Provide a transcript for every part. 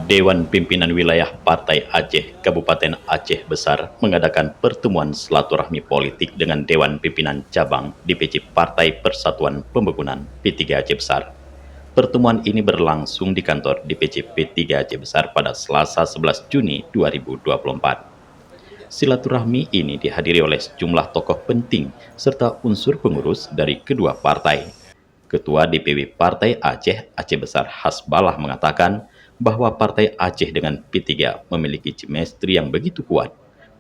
Dewan Pimpinan Wilayah Partai Aceh Kabupaten Aceh Besar mengadakan pertemuan silaturahmi politik dengan Dewan Pimpinan Cabang DPC Partai Persatuan Pembangunan P3 Aceh Besar. Pertemuan ini berlangsung di kantor DPC P3 Aceh Besar pada Selasa 11 Juni 2024. Silaturahmi ini dihadiri oleh sejumlah tokoh penting serta unsur pengurus dari kedua partai. Ketua DPW Partai Aceh Aceh Besar Hasbalah mengatakan bahwa Partai Aceh dengan P3 memiliki chemistry yang begitu kuat.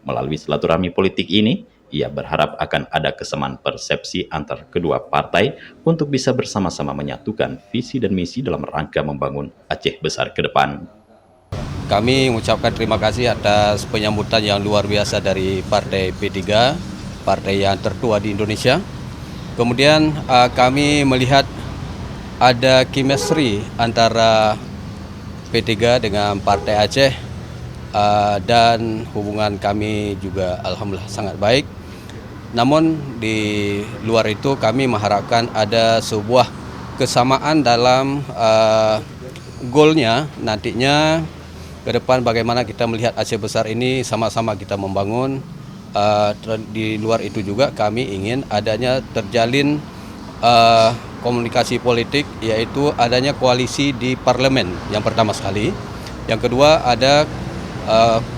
Melalui silaturahmi politik ini, ia berharap akan ada kesamaan persepsi antar kedua partai untuk bisa bersama-sama menyatukan visi dan misi dalam rangka membangun Aceh Besar ke depan. Kami mengucapkan terima kasih atas penyambutan yang luar biasa dari Partai P3, partai yang tertua di Indonesia. Kemudian kami melihat ada chemistry antara P3 dengan Partai Aceh dan hubungan kami juga alhamdulillah sangat baik. Namun di luar itu kami mengharapkan ada sebuah kesamaan dalam goalnya nantinya ke depan bagaimana kita melihat Aceh Besar ini sama-sama kita membangun. Di luar itu juga kami ingin adanya terjalin komunikasi politik, yaitu adanya koalisi di parlemen yang pertama sekali. Yang kedua ada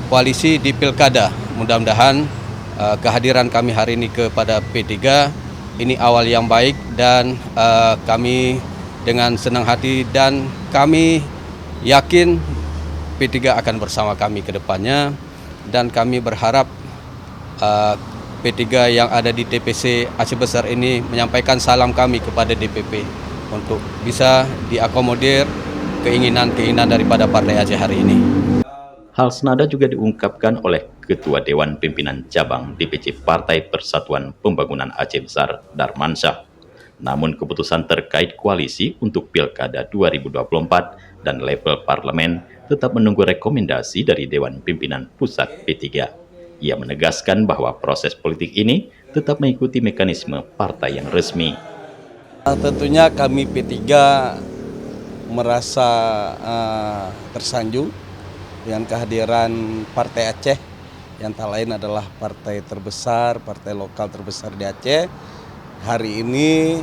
koalisi di pilkada. Mudah-mudahan kehadiran kami hari ini kepada P3 ini awal yang baik dan kami dengan senang hati dan kami yakin P3 akan bersama kami ke depannya, dan kami berharap P3 yang ada di TPC Aceh Besar ini menyampaikan salam kami kepada DPP untuk bisa diakomodir keinginan-keinginan daripada Partai Aceh hari ini. Hal senada juga diungkapkan oleh Ketua Dewan Pimpinan Cabang DPC Partai Persatuan Pembangunan Aceh Besar, Darmansyah. Namun keputusan terkait koalisi untuk Pilkada 2024 dan level parlemen tetap menunggu rekomendasi dari Dewan Pimpinan Pusat P3. Ia menegaskan bahwa proses politik ini tetap mengikuti mekanisme partai yang resmi. Tentunya kami P3 merasa tersanjung dengan kehadiran Partai Aceh, yang tak lain adalah partai terbesar, partai lokal terbesar di Aceh. Hari ini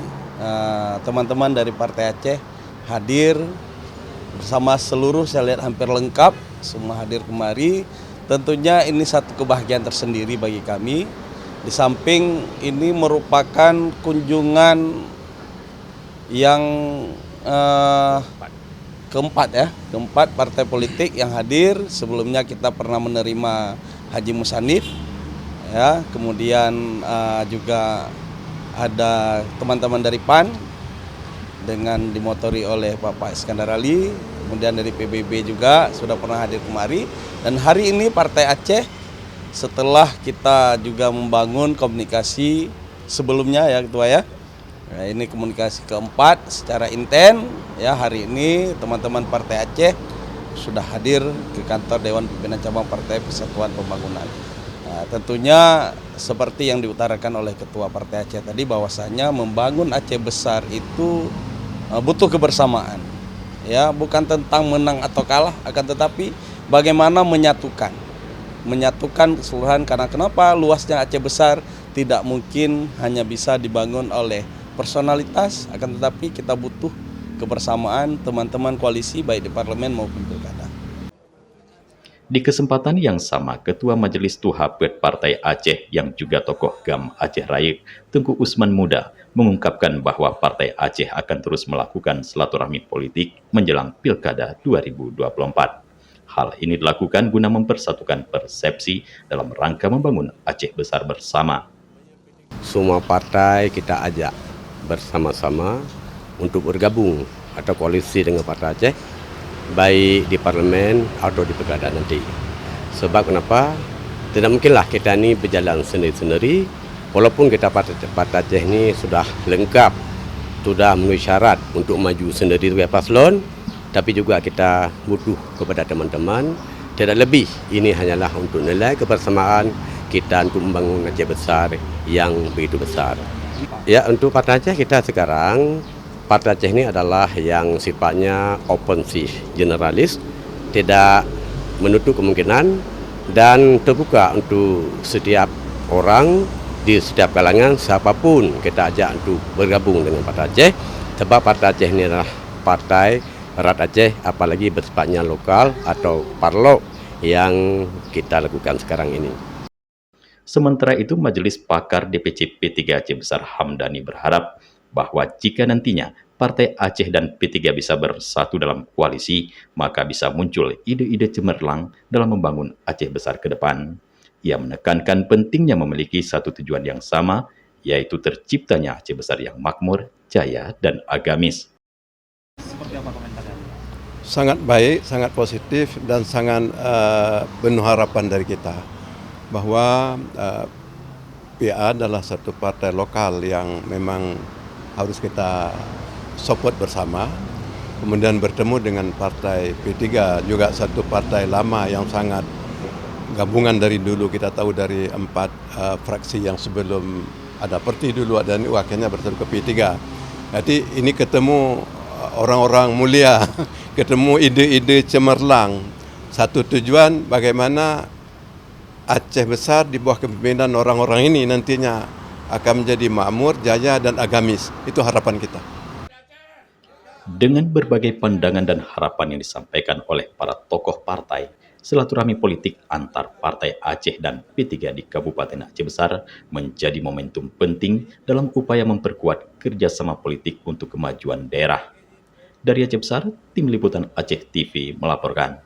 teman-teman dari Partai Aceh hadir bersama seluruh, saya lihat hampir lengkap, semua hadir kemari. Tentunya ini satu kebahagiaan tersendiri bagi kami. Di samping ini merupakan kunjungan yang keempat partai politik yang hadir. Sebelumnya kita pernah menerima Haji Musanif, ya, kemudian juga ada teman-teman dari PAN dengan dimotori oleh Bapak Iskandar Ali, kemudian dari PBB juga sudah pernah hadir kemari. Dan hari ini Partai Aceh setelah kita juga membangun komunikasi sebelumnya, ya Ketua ya. Nah, ini komunikasi keempat secara intens, ya, hari ini teman-teman Partai Aceh sudah hadir ke kantor Dewan Pimpinan Cabang Partai Persatuan Pembangunan. Nah, tentunya seperti yang diutarakan oleh Ketua Partai Aceh tadi, bahwasanya membangun Aceh Besar itu butuh kebersamaan. Ya, bukan tentang menang atau kalah, akan tetapi bagaimana menyatukan keseluruhan. Karena kenapa luasnya Aceh Besar tidak mungkin hanya bisa dibangun oleh personalitas, akan tetapi kita butuh kebersamaan teman-teman koalisi baik di parlemen maupun pilkada. Di kesempatan yang sama, Ketua Majelis Tuha Partai Aceh yang juga tokoh GAM Aceh Raik, Tengku Usman Muda, mengungkapkan bahwa Partai Aceh akan terus melakukan silaturahmi politik menjelang Pilkada 2024. Hal ini dilakukan guna mempersatukan persepsi dalam rangka membangun Aceh Besar bersama. Semua partai kita ajak bersama-sama untuk bergabung atau koalisi dengan Partai Aceh, baik di parlemen atau di pilkada nanti. Sebab kenapa? Tidak mungkinlah kita ini berjalan sendiri-sendiri, walaupun kita Partai Aceh ini sudah lengkap, sudah memenuhi syarat untuk maju sendiri sebagai paslon, tapi juga kita butuh kepada teman-teman. Tidak lebih, ini hanyalah untuk nilai kebersamaan kita untuk membangun Aceh Besar yang begitu besar. Ya, untuk Partai Aceh kita sekarang, Partai Aceh ini adalah yang sifatnya opensif, generalis, tidak menutup kemungkinan dan terbuka untuk setiap orang di setiap kalangan, siapapun kita ajak untuk bergabung dengan Partai Aceh, sebab Partai Aceh ini adalah partai rakyat Aceh, apalagi bersifatnya lokal atau parlok yang kita lakukan sekarang ini. Sementara itu, Majelis Pakar DPC P3 Aceh Besar Hamdani berharap bahwa jika nantinya Partai Aceh dan P3 bisa bersatu dalam koalisi, maka bisa muncul ide-ide cemerlang dalam membangun Aceh Besar ke depan. Ia menekankan pentingnya memiliki satu tujuan yang sama, yaitu terciptanya Aceh Besar yang makmur, jaya, dan agamis. Sangat baik, sangat positif, dan sangat penuh harapan dari kita bahwa PA adalah satu partai lokal yang memang harus kita support bersama. Kemudian bertemu dengan partai P3, juga satu partai lama yang sangat gabungan dari dulu. Kita tahu dari 4 fraksi yang sebelum ada parti dulu dan akhirnya bersatu ke P3. Jadi ini ketemu orang-orang mulia, ketemu ide-ide cemerlang. Satu tujuan bagaimana Aceh Besar di bawah kepemimpinan orang-orang ini nantinya akan menjadi makmur, jaya, dan agamis. Itu harapan kita. Dengan berbagai pandangan dan harapan yang disampaikan oleh para tokoh partai, silaturahmi politik antar Partai Aceh dan P3 di Kabupaten Aceh Besar menjadi momentum penting dalam upaya memperkuat kerjasama politik untuk kemajuan daerah. Dari Aceh Besar, Tim Liputan Aceh TV melaporkan.